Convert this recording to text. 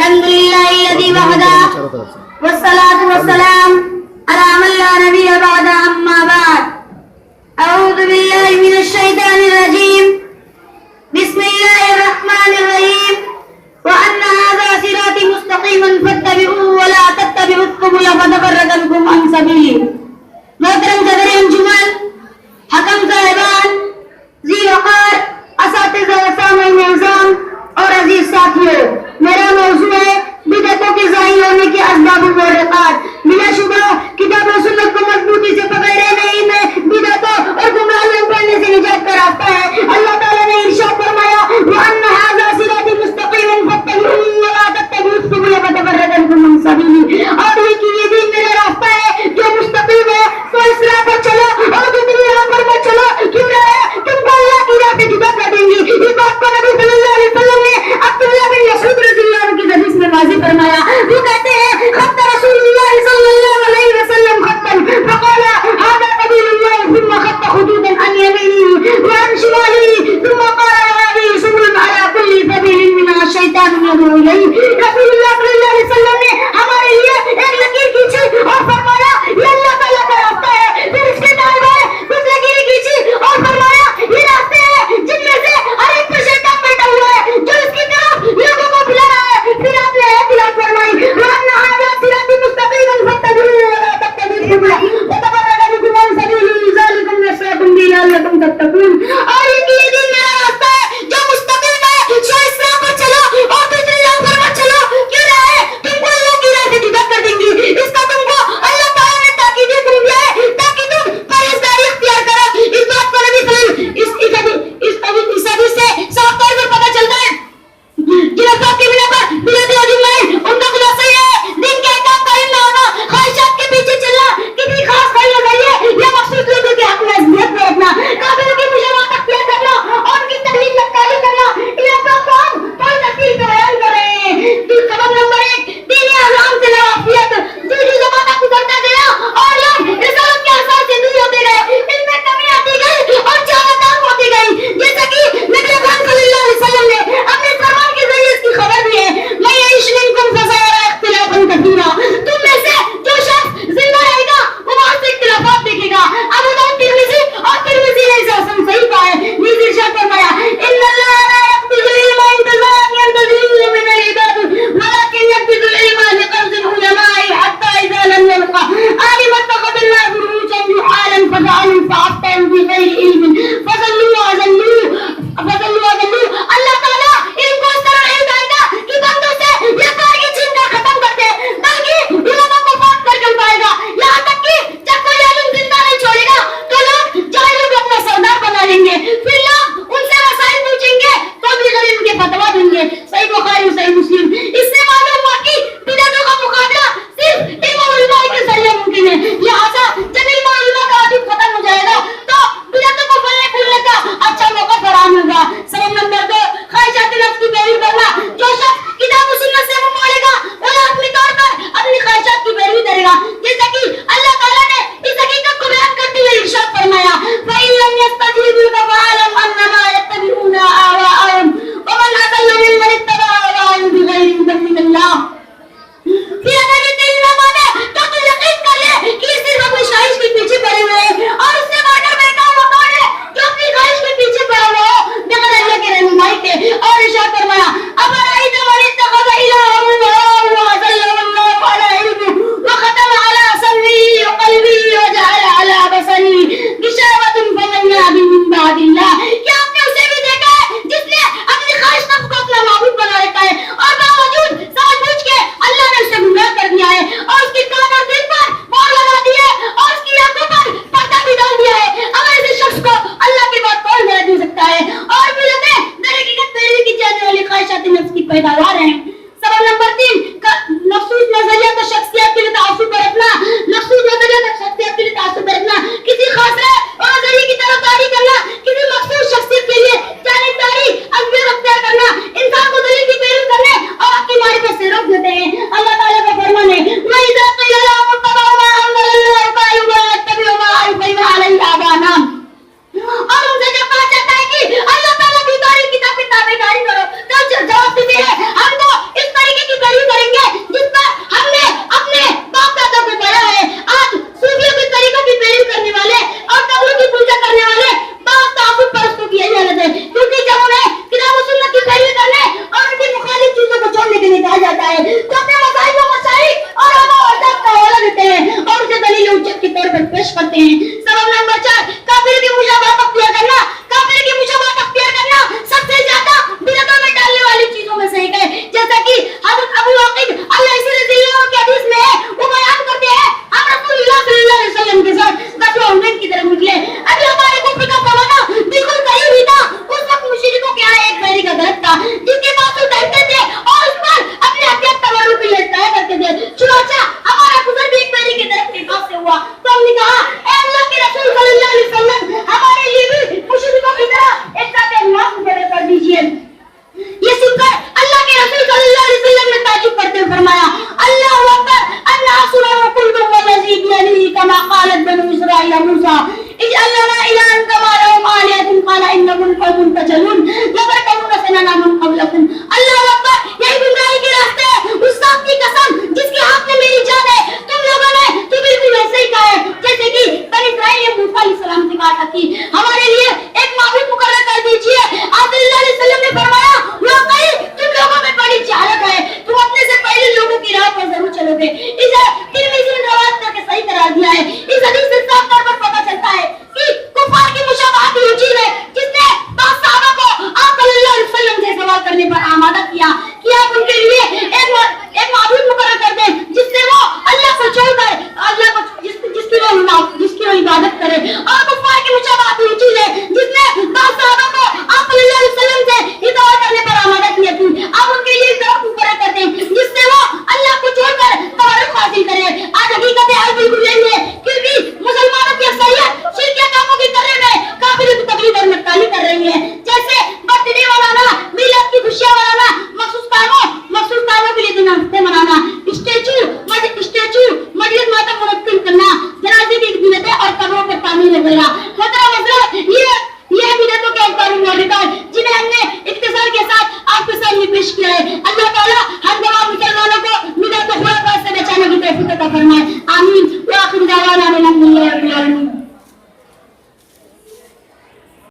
الحمد لله الذي وحده والصلاة والسلام على من لا نبي بعد أما بعد أعوذ بالله من الشيطان الرجيم بسم الله الرحمن الرحيم وأن هذا صراطي مستقيما فاتبعوه ولا تتبعوا السبل فتفرق بكم عن سبيله. محترم صدر انجمن، حکم صاحبان، ذی وقار اساتذہ سامعین اعظام اور عزیز ساتھیوں، میرا موضوع ہے بدعتوں کے ظاہر ہونے کے اسباب و موبقات. بلا شبہ کتاب و سنت کو مضبوطی سے پکڑے رہنا ہی میں بدعتوں اور گمراہیوں پڑھنے سے نجات کا راستہ ہے. اللہ تعالیٰ نے ارشاد فرمایا وَأَنَّ هَذَا صِرَاطِي مُسْتَقِيمًا فَاتَّبِعُوهُ وَلَا تَتَّبِعُوا السُّبُلَ فَتَفَرَّقَ بِكُمْ عَنْ سَبِيلِهِ. اور یہ دین میرا راستہ ہے جو مستقیم ہے، تو اس راہ پر چلو اور دوسری راہ پر مت چلو. کیوں نہ ہے تم کو اللہ کی راہ سے جدا کر دیں گی. اس بات کو نبی صلی اللہ علیہ وسلم نے عبداللہ بن مسعود رضی اللہ عنہ کی حدیث میں واضح فرمایا. وہ کہتے ہیں خط رسول اللہ صلی اللہ علیہ وسلم خطا فقال هذا سبيل الله ثم خط خطوطا عن يمينه وعن شماله ثم قال وهذه سبل على كل سبيل منها الشيطان يدعو اليه. رسول اللہ صلی اللہ علیہ وسلم نے ہمارے لیے ایک لکیر کھینچی اور فرمایا یہ اللہ تعالیٰ کا راستہ ہے. پھر اس کے دائیں بائیں کچھ لکیریں کھینچی اور فرمایا یہ راستے ہیں جن میں سے ہر ایک پر شیطان بیٹھا ہوا ہے جو اس کی طرف لوگوں کو بلا رہا ہے. پھر آپ نے تلاوت فرمائی وَأَنَّ هَذَا صِرَاطِي مُسْتَقِيمًا فَاتَّبِعُوهُ وَلَا تَتَّبِعُوا السُّبُلَ فَتَفَرَّقَ بِكُمْ عَنْ سَبِيلِهِ ذَلِكُمْ وَصَّاكُمْ بِهِ لَعَلَّكُمْ تَتَّقُونَ. اور یہ دین میرا راستہ ہے جو مستقیم ہے، سو اس راہ پر چلو اور دوسری راہ پر مت چلو. کیوں نہ ہے تم کو اللہ کی راہ سے جدا کر دیں گی. اس کا تم کو اللہ تعالیٰ نے تاکید حکم دیا ہے تاکہ تم پرہیزگاری اختیار کرو. اس بات کو نبی صلی اللہ علیہ وسلم اس حدیث سے صاف طور پر پتہ چلتا ہے جن افراد کی بنا پر بدعتیں عظیم ہیں ان کا خلاصہ یہ ہے دین کے احکام کا علم نہ ہونا، خواہشات کے پیچھے چلنا، کسی خاص خیال نظریے یا مخصوص لوگوں کے حق میں عزیت رکھنا، کافروں کی مشابہت اختیار کرنا اور ان کی تحلیل نقالی کرنا. ان افراد کو ہم کوئی تفصیل کا بیان کر رہے ہیں. سبب نمبر 1 دین احرام سے نوافیت. جو زمانہ گزرتا گیا اور لوگ رسالت کے اثر سے دور ہوتے گئے، ان میں کمی آتی گئی اور چاہت عام ہوتی گئی. جیسا کہ نبی اکرم صلی اللہ علیہ وسلم نے اپنے فرمان کے ذریعے اس کی خبر دی ہے میں یعش منکم فسیرى اختلافا کثیرا. تم میں سے جو شخص زندہ رہے گا وہ وہاں سے اختلافات دیکھے گا. ابو داؤد ترمذی اور ترمذی نے اسے حسن صحیح کہا ہے. نیز ارشاد فرمایا ان اللہ لا يقبض العلم انتزاعا ينتزعه من العباد ولكن يقبض العلم لقبض العلماء حتى اذا لم يبق عالم اتخذ الناس رؤوسا جهالا فجعلوا فافتوا بغير علم فضلوا وضلوا. اللہ تعالیٰ ان کو اس طرح علم دے گا کہ بندوں سے یہ کاری چھین کر ختم کر دے، بلکہ علماء کو فوت کر کے اٹھائے گا. یہاں تک کہ جب کوئی علم زندہ نہیں چھوڑے گا تو لوگ جاہلوں کو اپنا سردار بنا لیں گے. پھر لوگ ان سے مسائل پوچھیں گے تو بھی غریب کے فتوا دیں گے. صحیح بخاری صحیح مسلم. اس سے معلوم ہوا کہ بدعتوں کا مقابلہ صرف علم و علماء کے ذریعے ممکن ہے. لہٰذا جب علم و علماء کا عادت ختم ہو جائے گا تو بدعتوں کو پھلنے پھولنے کا اچھا موقع فراہم ہوگا. سبب نمبر 2 خواہشات نفس کی پیروی کرنا. جو شخص کتاب و سنت سے منہ موڑے گا وہ اپنی طور پر اپنی خواہشات کی پیروی کرے گا. جیسا کہ اللہ تعالیٰ نے اس حقیقت کو بیان کرتے ہوئے ارشاد فرمایا فَإِن لَّمْ يَسْتَجِيبُوا لَكَ فَاعْلَمْ أَنَّمَا يَتَّبِعُونَ أَهْوَاءَهُمْ وَمَنْ أَضَلُّ مِمَّنِ اتَّبَعَ هَوَاهُ بِغَيْرِ هُدًى مِّنَ اللَّهِ. پھر اگر یہ تیری نہ مانے تو یقین کر لے کہ یہ صرف اپنی خواہش کے پیچھے پڑے ہوئے ہیں. اور اس سے بڑھ کر بیٹا ہوا کون ہے جو اپنی خواہش کے پیچھے پڑا ہوا ہو بغیر اللہ کے رہنمائی کے. اور ارشاد فرمایا أَفَرَأَيْتَ مَنِ اتَّخَذَ إِلَٰهَهُ هَوَاهُ وَأَضَلَّهُ اللَّهُ عَلَىٰ عِلْمٍ وَخَتَمَ عَلَىٰ سَمْعِهِ وَقَلْبِهِ وَجَعَلَ عَلَىٰ بَصَرِهِ غِشَاوَةً فَمَن يَهْدِيهِ مِن بَعْدِ اللَّهِ. کیا آپ نے اسے بھی دیکھا ہے جس نے اپنی خواہش نفس کو اپنا معبود بنا رکھا ہے اور باوجود سمجھ بوجھ کے اللہ نے اسے گمراہ کر دیا ہے اور اس کے کان اور دل پر مہر لگا دی ہے اور اس کی آنکھوں پر پردہ بھی ڈال دیا ہے. اگر ایسے شخص کو اللہ کے بعد کون ہدایت دے سکتا ہے؟ اور بدعتیں در حقیقت پیروی کی جانے والی خواہشات نفس کی پیداوار ہیں. سبب نمبر 3 مخصوص نظریات اور شخصیت کے لیے تعصب برتنا. مخصوص نظریات اور شخصیت کے لیے تعصب برتنا، کسی خاص رائے اور نظریے کی طرفداری کرنا، کسی مخصوص شخصیت کے لیے جانبداری اذیت اختیار کرنا انسان کو دلیل کی پیروی کرنے اور حق کی معرفت سے روک دیتے ہیں. اللہ تعالیٰ کا فرمان ہے وَإِذَا قِيلَ لَهُمُ اتَّبِعُوا مَا أَنزَلَ اللَّهُ قَالُوا بَلْ نَتَّبِعُ مَا أَلْفَيْنَا عَلَيْهِ آبَاءَنَا. اور ان سے جب کہا جاتا ہے کہ اللہ تعالیٰ کی تعریف کتاب کی تابعداری کرو تو جواب دیتے ہیں ہم تو لكم. اللہ اکبر. یہی گمراہی کے راستے ہیں. اس ذات کی قسم جس کے ہاتھ میں میری جان ہے, تم لوگوں نے تو بالکل ویسے ہی کہا ہے جیسے کہ بنی اسرائیل نے موسیٰ علیہ السلام سے کہا تھا کہ ہمارے لیے ایک معبود مقرر کر دیجیے. آپ صلی اللہ علیہ وسلم نے فرمایا واقعی تم لوگوں میں بڑی جہالت ہے, تم اپنے سے پہلے لوگوں کی راہ پر ضرور چلو گے. اسے ترمذی نے روایت کر کے صحیح قرار دیا ہے. اس حدیث سے صاف طور پر پتہ چلتا ہے کہ کفار کی مشابہت وہ چیز ہے جس نے بعض صحابہ کو آپ صلی اللہ علیہ وسلم سے سوال کرنے پر آمادہ کیا کہ آپ ان کے لیے ایک معبود مقرر کر دیں جس سے وہ اللہ کو چھوڑ کر اللہ کو جس کی وہ عبادت کرے. اور کفار کی مشابہت وہ چیز ہے جس نے بعض صحابہ کو آپ صلی اللہ علیہ وسلم سے ہدایت کرنے پر آمادہ کیا تھی. آپ ان کے لیے ایک طرف مقرر کر دیں جس سے وہ اللہ کو چھوڑ کر تعارف حاصل کرے. آج حقیقت حال بالکل یہی ہے کیونکہ مسلمانوں کی اکثریت شرکیہ کاموں کی کرنے میں کافر کی تقلید اور نقالی کر رہی ہے, جیسے برتھ ڈے منانا, میلاد کی خوشیاں منانا, مخصوص کاموں کے لیے دن ہفتے منانا, اسٹیچو مجلس ماتم منعقد کرنا, جنازے کی بدعتیں اور قبروں پر تعمیر وغیرہ. محترم حضرات, یہ بدعتوں کے اخبار موجودات جنہیں ہم نے اختصار کے ساتھ آپ کے سامنے پیش کیا ہے. اللہ تعالیٰ ہر تمام مسلمانوں کو بدعت و خرافات سے بچانے کی توفیق عطا فرمائے. آمین. وآخر دعوانا الحمد للہ رب العالمین.